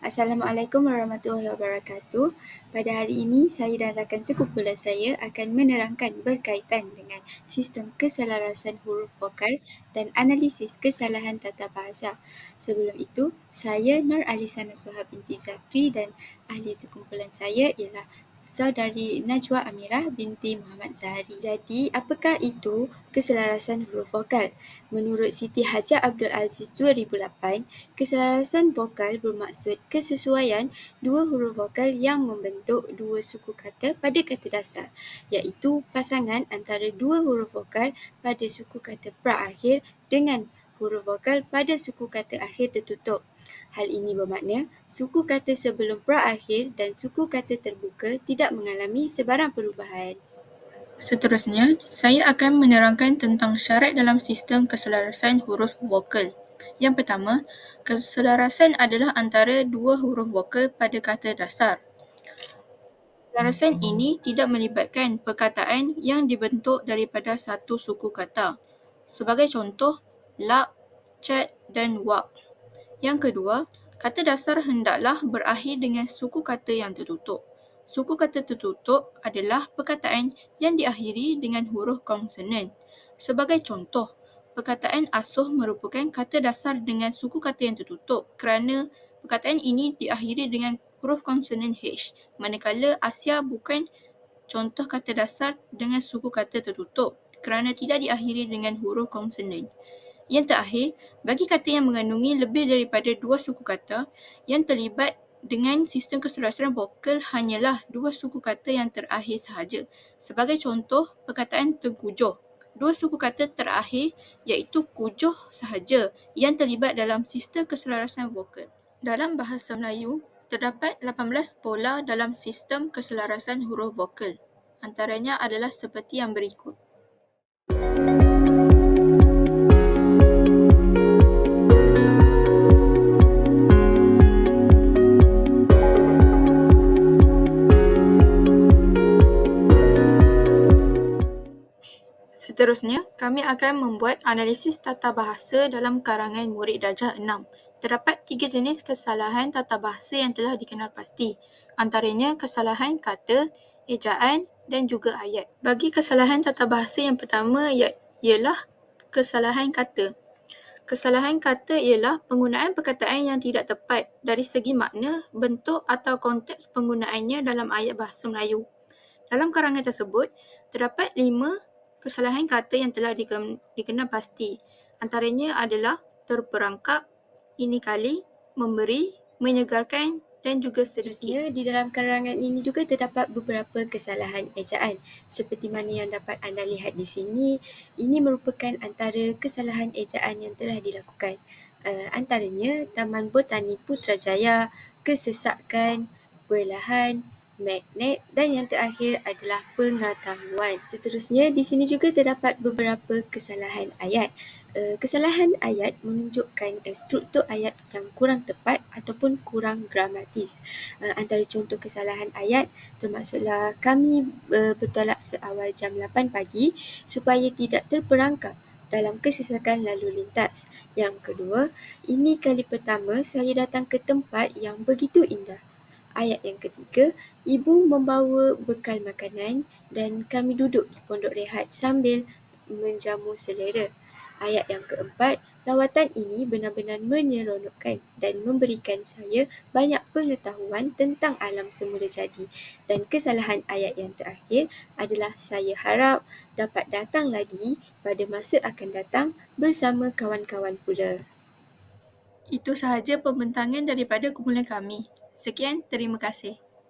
Assalamualaikum warahmatullahi wabarakatuh. Pada hari ini, saya dan rakan sekumpulan saya akan menerangkan berkaitan dengan sistem keselarasan huruf vokal dan analisis kesalahan tata bahasa. Sebelum itu, saya Nur Alisana Sohab binti Zakri dan ahli sekumpulan saya ialah saudari Najwa Amirah binti Muhammad Zahari. Jadi, apakah itu keselarasan huruf vokal? Menurut Siti Hajjah Abdul Aziz 2008, keselarasan vokal bermaksud kesesuaian dua huruf vokal yang membentuk dua suku kata pada kata dasar, iaitu pasangan antara dua huruf vokal pada suku kata pra-akhir dengan huruf vokal pada suku kata akhir tertutup. Hal ini bermakna suku kata sebelum pra-akhir dan suku kata terbuka tidak mengalami sebarang perubahan. Seterusnya, saya akan menerangkan tentang syarat dalam sistem keselarasan huruf vokal. Yang pertama, keselarasan adalah antara dua huruf vokal pada kata dasar. Keselarasan ini tidak melibatkan perkataan yang dibentuk daripada satu suku kata. Sebagai contoh, lak, cat dan wak. Yang kedua, kata dasar hendaklah berakhir dengan suku kata yang tertutup. Suku kata tertutup adalah perkataan yang diakhiri dengan huruf konsonan. Sebagai contoh, perkataan asuh merupakan kata dasar dengan suku kata yang tertutup kerana perkataan ini diakhiri dengan huruf konsonan H, manakala Asia bukan contoh kata dasar dengan suku kata tertutup kerana tidak diakhiri dengan huruf konsonan. Yang terakhir, bagi kata yang mengandungi lebih daripada dua suku kata, yang terlibat dengan sistem keselarasan vokal hanyalah dua suku kata yang terakhir sahaja. Sebagai contoh, perkataan terkujuh. Dua suku kata terakhir iaitu kujuh sahaja yang terlibat dalam sistem keselarasan vokal. Dalam bahasa Melayu, terdapat 18 pola dalam sistem keselarasan huruf vokal. Antaranya adalah seperti yang berikut. Seterusnya, kami akan membuat analisis tata bahasa dalam karangan murid darjah 6. Terdapat 3 jenis kesalahan tata bahasa yang telah dikenal pasti. Antaranya kesalahan kata, ejaan dan juga ayat. Bagi kesalahan tata bahasa yang pertama ialah kesalahan kata. Kesalahan kata ialah penggunaan perkataan yang tidak tepat dari segi makna, bentuk atau konteks penggunaannya dalam ayat bahasa Melayu. Dalam karangan tersebut, terdapat 5 kesalahan kata yang telah dikenal pasti. Antaranya adalah terperangkap, ini kali, memberi, menyegarkan dan juga sedikit. Seterusnya, di dalam karangan ini juga terdapat beberapa kesalahan ejaan. Seperti mana yang dapat anda lihat di sini, ini merupakan antara kesalahan ejaan yang telah dilakukan. Antaranya, Taman Botani Putrajaya, kesesakan, perlahan, magnet dan yang terakhir adalah pengetahuan. Seterusnya, di sini juga terdapat beberapa kesalahan ayat. Kesalahan ayat menunjukkan struktur ayat yang kurang tepat ataupun kurang gramatis. Antara contoh kesalahan ayat termasuklah kami bertolak seawal jam 8 pagi supaya tidak terperangkap dalam kesesakan lalu lintas. Yang kedua, ini kali pertama saya datang ke tempat yang begitu indah. Ayat yang ketiga, ibu membawa bekal makanan dan kami duduk di pondok rehat sambil menjamu selera. Ayat yang keempat, lawatan ini benar-benar menyeronokkan dan memberikan saya banyak pengetahuan tentang alam semula jadi. Dan kesalahan ayat yang terakhir adalah saya harap dapat datang lagi pada masa akan datang bersama kawan-kawan pula. Itu sahaja pembentangan daripada kumpulan kami. Sekian, terima kasih.